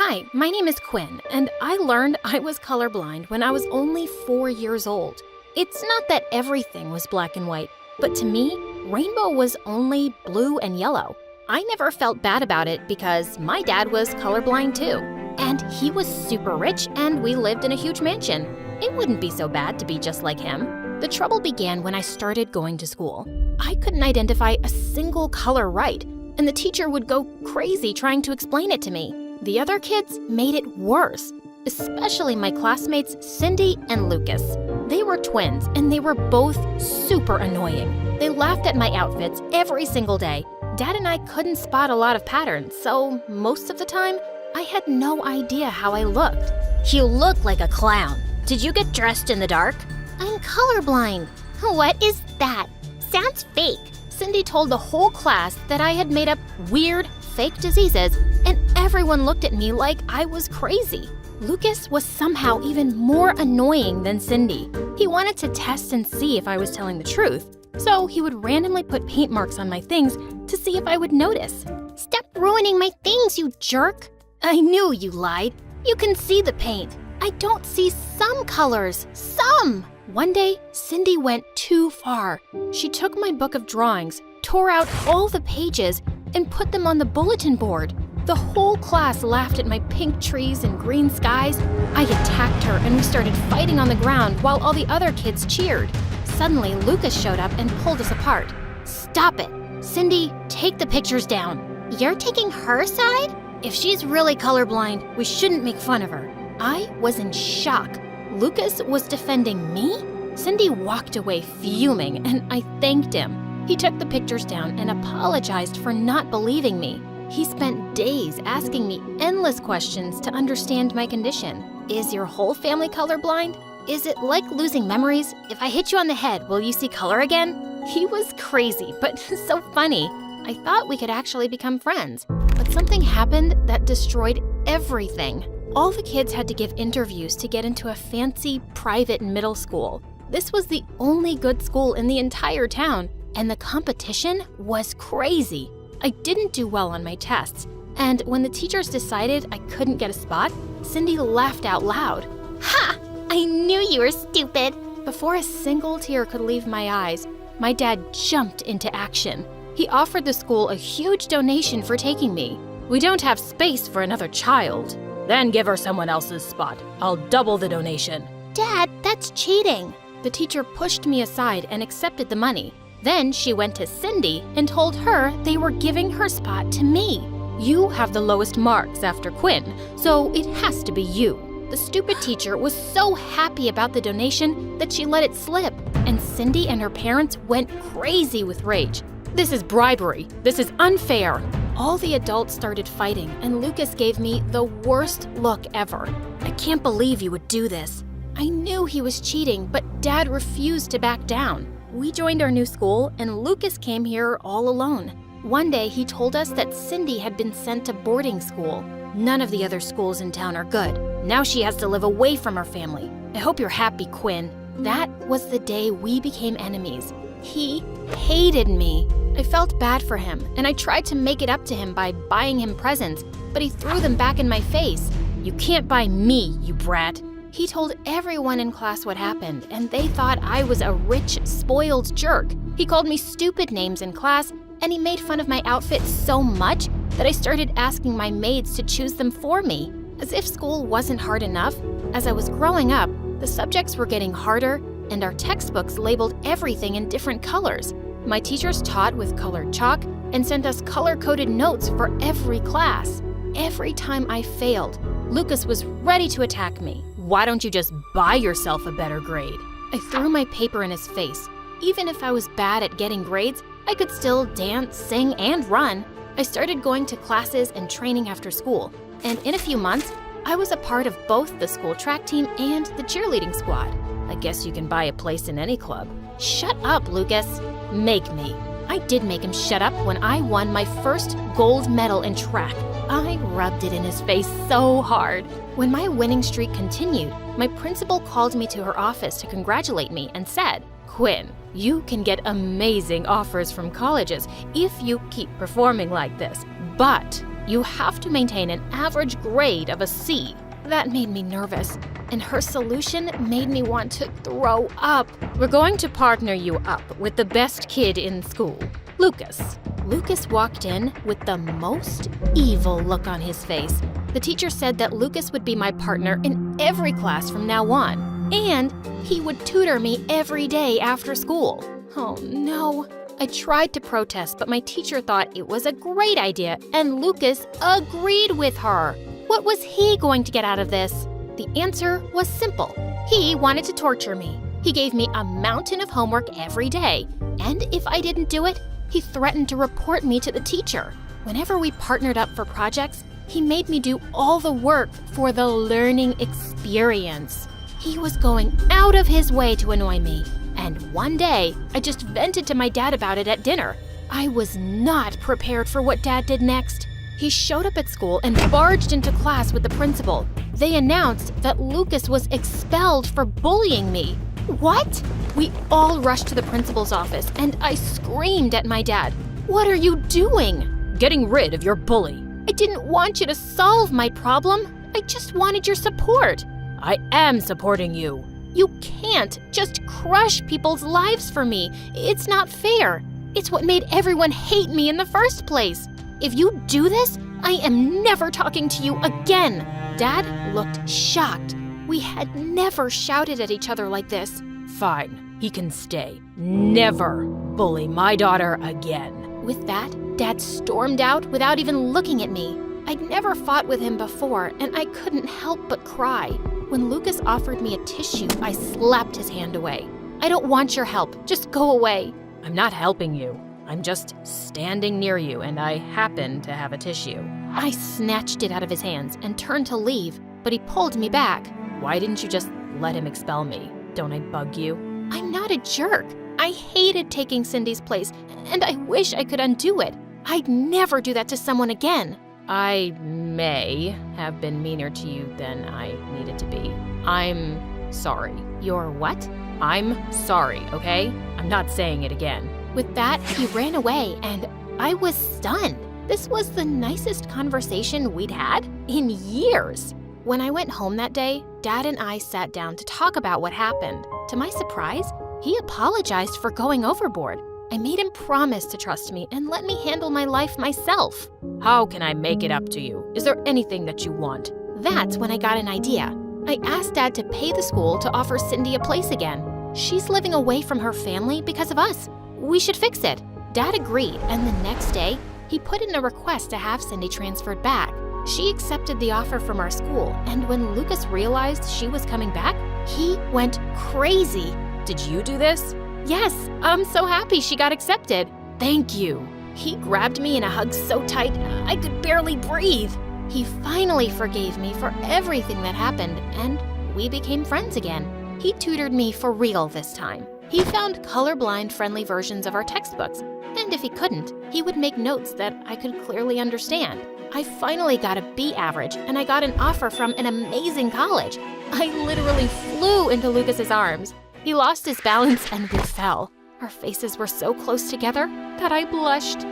Hi, my name is Quinn, and I learned I was colorblind when I was only 4 years old. It's not that everything was black and white, but to me, rainbow was only blue and yellow. I never felt bad about it because my dad was colorblind too. And he was super rich and we lived in a huge mansion. It wouldn't be so bad to be just like him. The trouble began when I started going to school. I couldn't identify a single color right, and the teacher would go crazy trying to explain it to me. The other kids made it worse, especially my classmates Cindy and Lucas. They were twins and they were both super annoying. They laughed at my outfits every single day. Dad and I couldn't spot a lot of patterns, so most of the time, I had no idea how I looked. You look like a clown. Did you get dressed in the dark? I'm colorblind. What is that? Sounds fake. Cindy told the whole class that I had made up weird, fake diseases, and everyone looked at me like I was crazy. Lucas was somehow even more annoying than Cindy. He wanted to test and see if I was telling the truth, so he would randomly put paint marks on my things to see if I would notice. Stop ruining my things, you jerk. I knew you lied. You can see the paint. I don't see some colors. Some! One day, Cindy went too far. She took my book of drawings, tore out all the pages, and put them on the bulletin board. The whole class laughed at my pink trees and green skies. I attacked her and we started fighting on the ground while all the other kids cheered. Suddenly, Lucas showed up and pulled us apart. Stop it. Cindy, take the pictures down. You're taking her side? If she's really colorblind, we shouldn't make fun of her. I was in shock. Lucas was defending me? Cindy walked away fuming, and I thanked him. He took the pictures down and apologized for not believing me. He spent days asking me endless questions to understand my condition. Is your whole family colorblind? Is it like losing memories? If I hit you on the head, will you see color again? He was crazy, but so funny. I thought we could actually become friends, but something happened that destroyed everything. All the kids had to give interviews to get into a fancy private middle school. This was the only good school in the entire town, and the competition was crazy. I didn't do well on my tests, and when the teachers decided I couldn't get a spot, Cindy laughed out loud. Ha! I knew you were stupid. Before a single tear could leave my eyes, my dad jumped into action. He offered the school a huge donation for taking me. We don't have space for another child. Then give her someone else's spot. I'll double the donation. Dad, that's cheating. The teacher pushed me aside and accepted the money. Then she went to Cindy and told her they were giving her spot to me. You have the lowest marks after Quinn, so it has to be you. The stupid teacher was so happy about the donation that she let it slip, and Cindy and her parents went crazy with rage. This is bribery. This is unfair. All the adults started fighting, and Lucas gave me the worst look ever. I can't believe you would do this. I knew he was cheating, but Dad refused to back down. We joined our new school, and Lucas came here all alone. One day, he told us that Cindy had been sent to boarding school. None of the other schools in town are good. Now she has to live away from her family. I hope you're happy, Quinn. That was the day we became enemies. He hated me. I felt bad for him, and I tried to make it up to him by buying him presents, but he threw them back in my face. You can't buy me, you brat. He told everyone in class what happened, and they thought I was a rich, spoiled jerk. He called me stupid names in class, and he made fun of my outfit so much that I started asking my maids to choose them for me. As if school wasn't hard enough, as I was growing up, the subjects were getting harder, and our textbooks labeled everything in different colors. My teachers taught with colored chalk and sent us color-coded notes for every class. Every time I failed, Lucas was ready to attack me. Why don't you just buy yourself a better grade? I threw my paper in his face. Even if I was bad at getting grades, I could still dance, sing, and run. I started going to classes and training after school, and in a few months, I was a part of both the school track team and the cheerleading squad. I guess you can buy a place in any club. Shut up, Lucas. Make me. I did make him shut up when I won my first gold medal in track. I rubbed it in his face so hard. When my winning streak continued, my principal called me to her office to congratulate me and said, Quinn, you can get amazing offers from colleges if you keep performing like this. But You have to maintain an average grade of a C. That made me nervous, and her solution made me want to throw up. We're going to partner you up with the best kid in school, Lucas. Lucas walked in with the most evil look on his face. The teacher said that Lucas would be my partner in every class from now on, and he would tutor me every day after school. Oh no. I tried to protest, but my teacher thought it was a great idea, and Lucas agreed with her. What was he going to get out of this? The answer was simple. He wanted to torture me. He gave me a mountain of homework every day, and if I didn't do it, he threatened to report me to the teacher. Whenever we partnered up for projects, he made me do all the work for the learning experience. He was going out of his way to annoy me. And one day, I just vented to my dad about it at dinner. I was not prepared for what Dad did next. He showed up at school and barged into class with the principal. They announced that Lucas was expelled for bullying me. What? We all rushed to the principal's office, and I screamed at my dad. What are you doing? Getting rid of your bully. I didn't want you to solve my problem. I just wanted your support. I am supporting you. You can't just crush people's lives for me. It's not fair. It's what made everyone hate me in the first place. If you do this, I am never talking to you again. Dad looked shocked. We had never shouted at each other like this. Fine, he can stay. Never bully my daughter again. With that, Dad stormed out without even looking at me. I'd never fought with him before, and I couldn't help but cry. When Lucas offered me a tissue, I slapped his hand away. I don't want your help. Just go away. I'm not helping you. I'm just standing near you, and I happen to have a tissue. I snatched it out of his hands and turned to leave, but he pulled me back. Why didn't you just let him expel me? Don't I bug you? I'm not a jerk. I hated taking Cindy's place, and I wish I could undo it. I'd never do that to someone again. I may have been meaner to you than I needed to be. I'm sorry. You're what? I'm sorry, okay? I'm not saying it again. With that, he ran away, and I was stunned. This was the nicest conversation we'd had in years. When I went home that day, Dad and I sat down to talk about what happened. To my surprise, he apologized for going overboard. I made him promise to trust me and let me handle my life myself. How can I make it up to you? Is there anything that you want? That's when I got an idea. I asked Dad to pay the school to offer Cindy a place again. She's living away from her family because of us. We should fix it. Dad agreed, and the next day, he put in a request to have Cindy transferred back. She accepted the offer from our school, and when Lucas realized she was coming back, he went crazy. Did you do this? Yes, I'm so happy she got accepted. Thank you. He grabbed me in a hug so tight, I could barely breathe. He finally forgave me for everything that happened, and we became friends again. He tutored me for real this time. He found colorblind-friendly versions of our textbooks, and if he couldn't, he would make notes that I could clearly understand. I finally got a B average, and I got an offer from an amazing college. I literally flew into Lucas's arms. He lost his balance and we fell. Our faces were so close together that I blushed.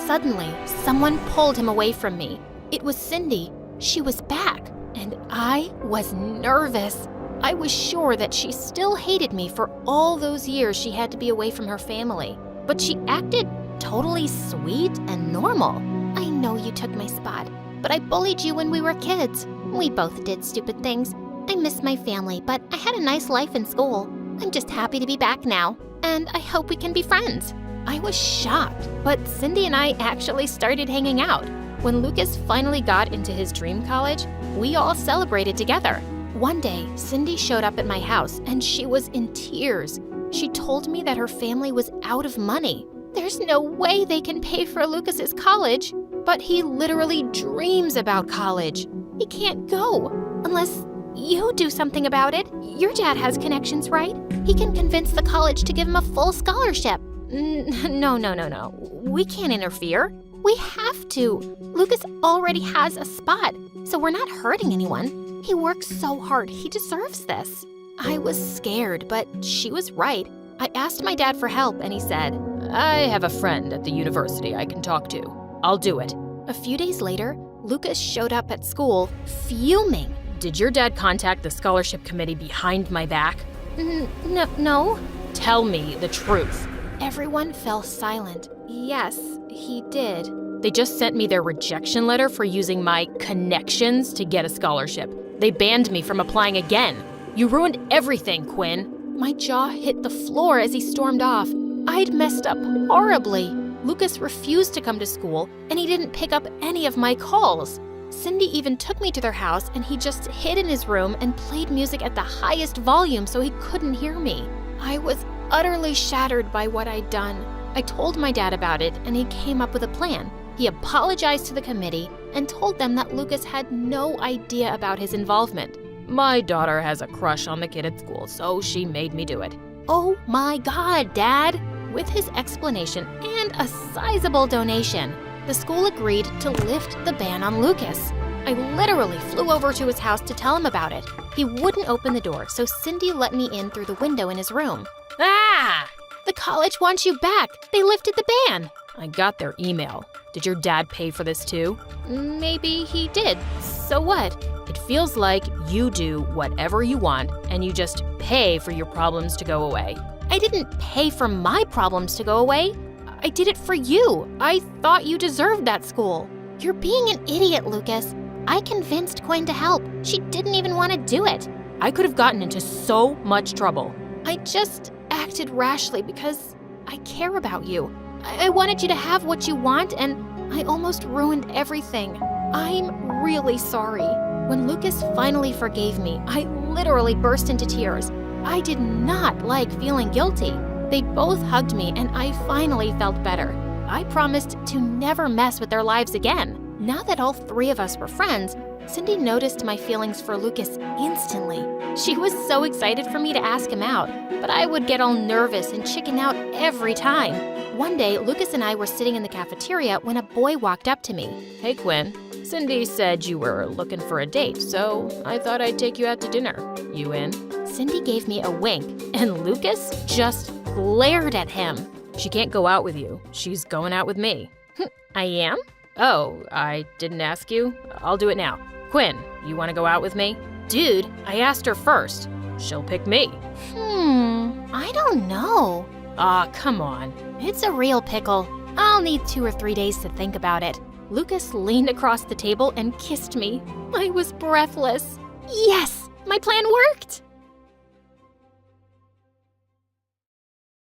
Suddenly, someone pulled him away from me. It was Cindy. She was back, and I was nervous. I was sure that she still hated me for all those years she had to be away from her family. But she acted totally sweet and normal. I know you took my spot, but I bullied you when we were kids. We both did stupid things. I miss my family, but I had a nice life in school. I'm just happy to be back now, and I hope we can be friends. I was shocked, but Cindy and I actually started hanging out. When Lucas finally got into his dream college, we all celebrated together. One day, Cindy showed up at my house, and she was in tears. She told me that her family was out of money. There's no way they can pay for Lucas's college, but he literally dreams about college. He can't go unless you do something about it. Your dad has connections, right? He can convince the college to give him a full scholarship. No. We can't interfere. We have to. Lucas already has a spot, so we're not hurting anyone. He works so hard. He deserves this. I was scared, but she was right. I asked my dad for help, and he said, I have a friend at the university I can talk to. I'll do it. A few days later, Lucas showed up at school, fuming. Did your dad contact the scholarship committee behind my back? No. Tell me the truth. Everyone fell silent. Yes, he did. They just sent me their rejection letter for using my connections to get a scholarship. They banned me from applying again. You ruined everything, Quinn. My jaw hit the floor as he stormed off. I'd messed up horribly. Lucas refused to come to school, and he didn't pick up any of my calls. Cindy even took me to their house, and he just hid in his room and played music at the highest volume so he couldn't hear me. I was utterly shattered by what I'd done. I told my dad about it, and he came up with a plan. He apologized to the committee and told them that Lucas had no idea about his involvement. My daughter has a crush on the kid at school, so she made me do it. Oh my God, Dad! With his explanation and a sizable donation, the school agreed to lift the ban on Lucas. I literally flew over to his house to tell him about it. He wouldn't open the door, so Cindy let me in through the window in his room. Ah! The college wants you back. They lifted the ban. I got their email. Did your dad pay for this too? Maybe he did. So what? It feels like you do whatever you want and you just pay for your problems to go away. I didn't pay for my problems to go away. I did it for you. I thought you deserved that school. You're being an idiot, Lucas. I convinced Quinn to help. She didn't even want to do it. I could have gotten into so much trouble. I just acted rashly because I care about you. I wanted you to have what you want, and I almost ruined everything. I'm really sorry. When Lucas finally forgave me, I literally burst into tears. I did not like feeling guilty. They both hugged me, and I finally felt better. I promised to never mess with their lives again. Now that all three of us were friends, Cindy noticed my feelings for Lucas instantly. She was so excited for me to ask him out, but I would get all nervous and chicken out every time. One day, Lucas and I were sitting in the cafeteria when a boy walked up to me. Hey, Quinn. Cindy said you were looking for a date, so I thought I'd take you out to dinner. You in? Cindy gave me a wink, and Lucas just glared at him. She can't go out with you. She's going out with me. I am? Oh, I didn't ask you. I'll do it now. Quinn, you want to go out with me? Dude, I asked her first. She'll pick me. I don't know. Aw, come on. It's a real pickle. I'll need 2 or 3 days to think about it. Lucas leaned across the table and kissed me. I was breathless. Yes, my plan worked!